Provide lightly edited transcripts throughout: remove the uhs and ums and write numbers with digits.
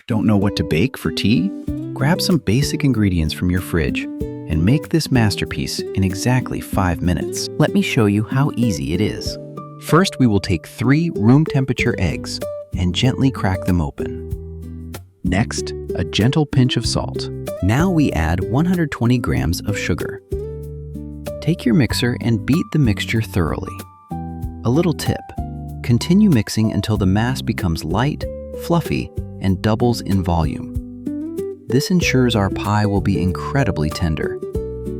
Don't know what to bake for tea? Grab some basic ingredients from your fridge and make this masterpiece in exactly 5 minutes. Let me show you how easy it is. First, we will take 3 room temperature eggs and gently crack them open. Next, a gentle pinch of salt. Now we add 120 grams of sugar. Take your mixer and beat the mixture thoroughly. A little tip: continue mixing until the mass becomes light, fluffy, and doubles in volume. This ensures our pie will be incredibly tender.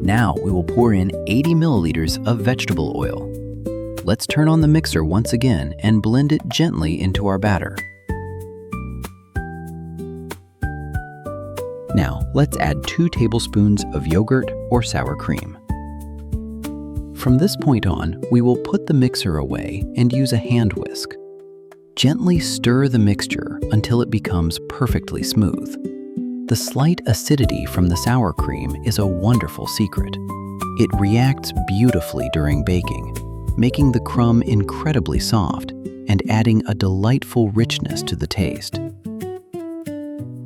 Now we will pour in 80 milliliters of vegetable oil. Let's turn on the mixer once again and blend it gently into our batter. Now let's add 2 tablespoons of yogurt or sour cream. From this point on, we will put the mixer away and use a hand whisk. Gently stir the mixture until it becomes perfectly smooth. The slight acidity from the sour cream is a wonderful secret. It reacts beautifully during baking, making the crumb incredibly soft and adding a delightful richness to the taste.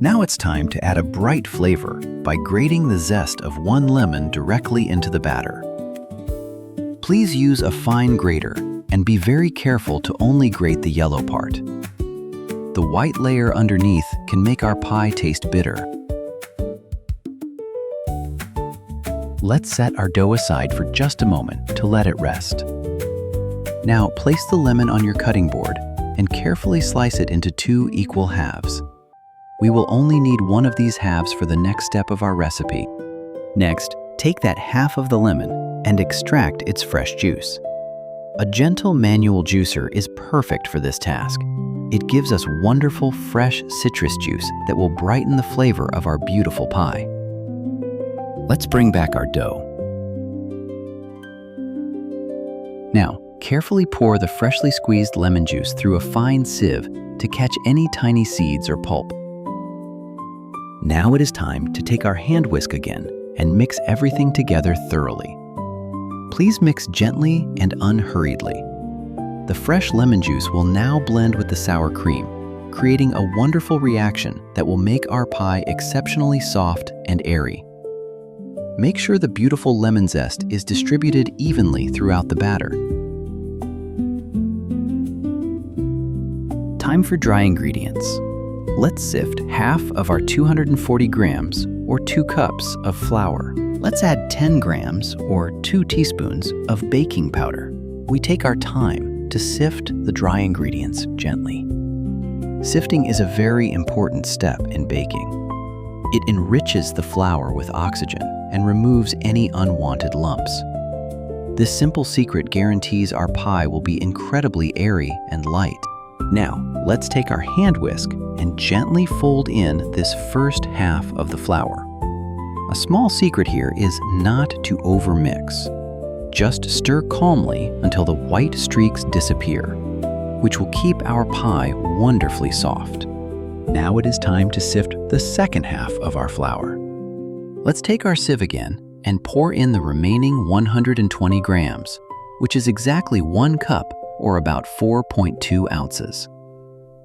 Now it's time to add a bright flavor by grating the zest of 1 lemon directly into the batter. Please use a fine grater and be very careful to only grate the yellow part. The white layer underneath can make our pie taste bitter. Let's set our dough aside for just a moment to let it rest. Now place the lemon on your cutting board and carefully slice it into 2 equal halves. We will only need 1 of these halves for the next step of our recipe. Next, take that half of the lemon and extract its fresh juice. A gentle manual juicer is perfect for this task. It gives us wonderful, fresh citrus juice that will brighten the flavor of our beautiful pie. Let's bring back our dough. Now, carefully pour the freshly squeezed lemon juice through a fine sieve to catch any tiny seeds or pulp. Now it is time to take our hand whisk again and mix everything together thoroughly. Please mix gently and unhurriedly. The fresh lemon juice will now blend with the sour cream, creating a wonderful reaction that will make our pie exceptionally soft and airy. Make sure the beautiful lemon zest is distributed evenly throughout the batter. Time for dry ingredients. Let's sift half of our 240 grams or 2 cups of flour. Let's add 10 grams or 2 teaspoons of baking powder. We take our time to sift the dry ingredients gently. Sifting is a very important step in baking. It enriches the flour with oxygen and removes any unwanted lumps. This simple secret guarantees our pie will be incredibly airy and light. Now, let's take our hand whisk and gently fold in this first half of the flour. A small secret here is not to overmix. Just stir calmly until the white streaks disappear, which will keep our pie wonderfully soft. Now it is time to sift the second half of our flour. Let's take our sieve again and pour in the remaining 120 grams, which is exactly 1 cup or about 4.2 ounces.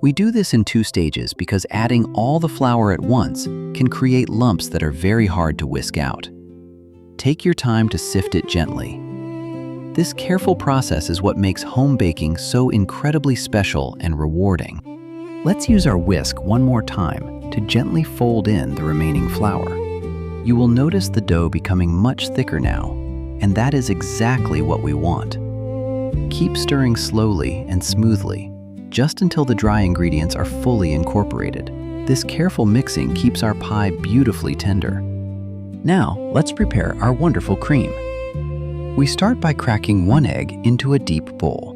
We do this in 2 stages because adding all the flour at once can create lumps that are very hard to whisk out. Take your time to sift it gently. This careful process is what makes home baking so incredibly special and rewarding. Let's use our whisk one more time to gently fold in the remaining flour. You will notice the dough becoming much thicker now, and that is exactly what we want. Keep stirring slowly and smoothly, just until the dry ingredients are fully incorporated. This careful mixing keeps our pie beautifully tender. Now, let's prepare our wonderful cream. We start by cracking 1 egg into a deep bowl.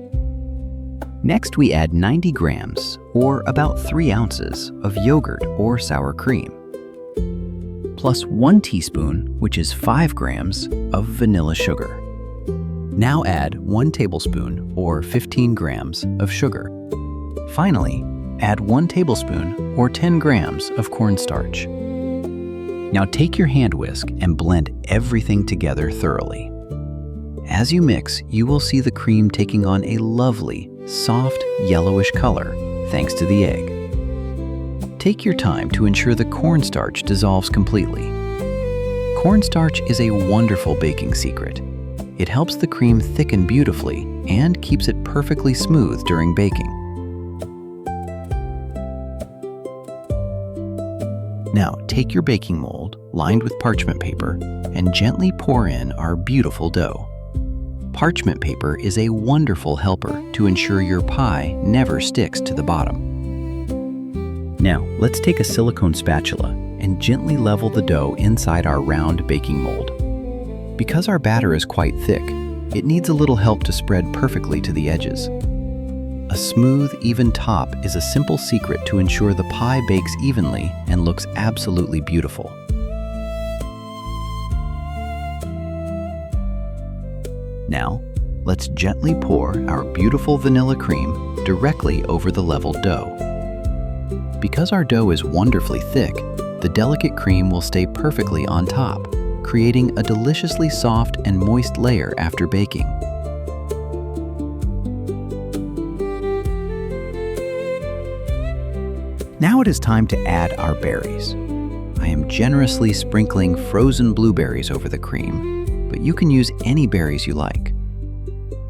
Next, we add 90 grams, or about 3 ounces, of yogurt or sour cream, plus 1 teaspoon, which is 5 grams, of vanilla sugar. Now add 1 tablespoon, or 15 grams, of sugar. Finally, add 1 tablespoon, or 10 grams, of cornstarch. Now take your hand whisk and blend everything together thoroughly. As you mix, you will see the cream taking on a lovely, soft, yellowish color thanks to the egg. Take your time to ensure the cornstarch dissolves completely. Cornstarch is a wonderful baking secret. It helps the cream thicken beautifully and keeps it perfectly smooth during baking. Now, take your baking mold, lined with parchment paper, and gently pour in our beautiful dough. Parchment paper is a wonderful helper to ensure your pie never sticks to the bottom. Now, let's take a silicone spatula and gently level the dough inside our round baking mold. Because our batter is quite thick, it needs a little help to spread perfectly to the edges. A smooth, even top is a simple secret to ensure the pie bakes evenly and looks absolutely beautiful. Now, let's gently pour our beautiful vanilla cream directly over the leveled dough. Because our dough is wonderfully thick, the delicate cream will stay perfectly on top, creating a deliciously soft and moist layer after baking. Now it is time to add our berries. I am generously sprinkling frozen blueberries over the cream, but you can use any berries you like.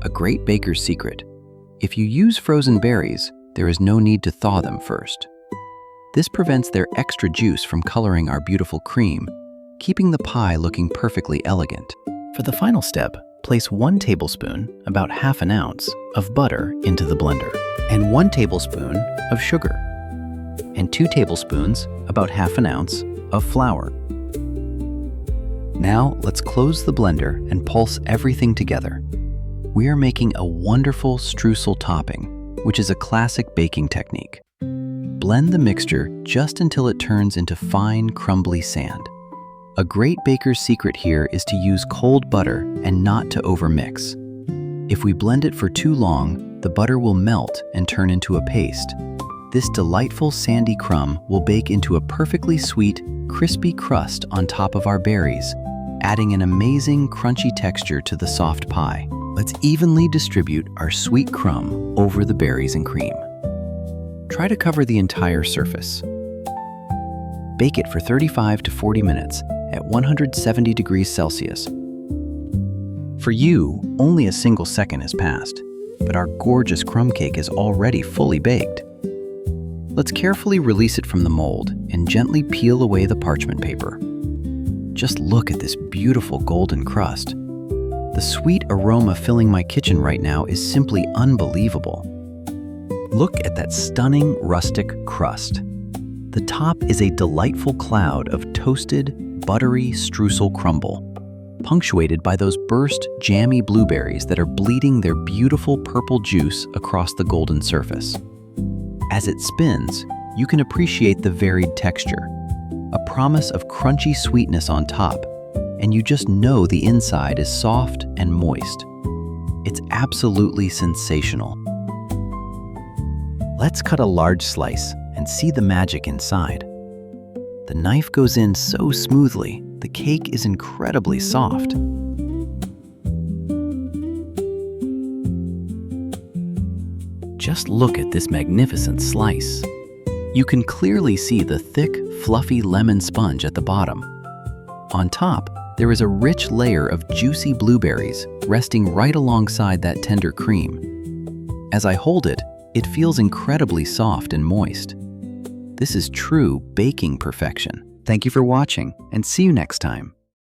A great baker's secret: if you use frozen berries, there is no need to thaw them first. This prevents their extra juice from coloring our beautiful cream, keeping the pie looking perfectly elegant. For the final step, place 1 tablespoon, about half an ounce, of butter into the blender, and 1 tablespoon of sugar, and 2 tablespoons, about half an ounce, of flour. Now let's close the blender and pulse everything together. We are making a wonderful streusel topping, which is a classic baking technique. Blend the mixture just until it turns into fine, crumbly sand. A great baker's secret here is to use cold butter and not to overmix. If we blend it for too long, the butter will melt and turn into a paste. This delightful sandy crumb will bake into a perfectly sweet, crispy crust on top of our berries, adding an amazing crunchy texture to the soft pie. Let's evenly distribute our sweet crumb over the berries and cream. Try to cover the entire surface. Bake it for 35 to 40 minutes at 170 degrees Celsius. For you, only a single second has passed, but our gorgeous crumb cake is already fully baked. Let's carefully release it from the mold and gently peel away the parchment paper. Just look at this beautiful golden crust. The sweet aroma filling my kitchen right now is simply unbelievable. Look at that stunning rustic crust. The top is a delightful cloud of toasted, buttery streusel crumble, punctuated by those burst, jammy blueberries that are bleeding their beautiful purple juice across the golden surface. As it spins, you can appreciate the varied texture, a promise of crunchy sweetness on top, and you just know the inside is soft and moist. It's absolutely sensational. Let's cut a large slice and see the magic inside. The knife goes in so smoothly, the cake is incredibly soft. Just look at this magnificent slice. You can clearly see the thick, fluffy lemon sponge at the bottom. On top, there is a rich layer of juicy blueberries resting right alongside that tender cream. As I hold it, it feels incredibly soft and moist. This is true baking perfection. Thank you for watching, and see you next time.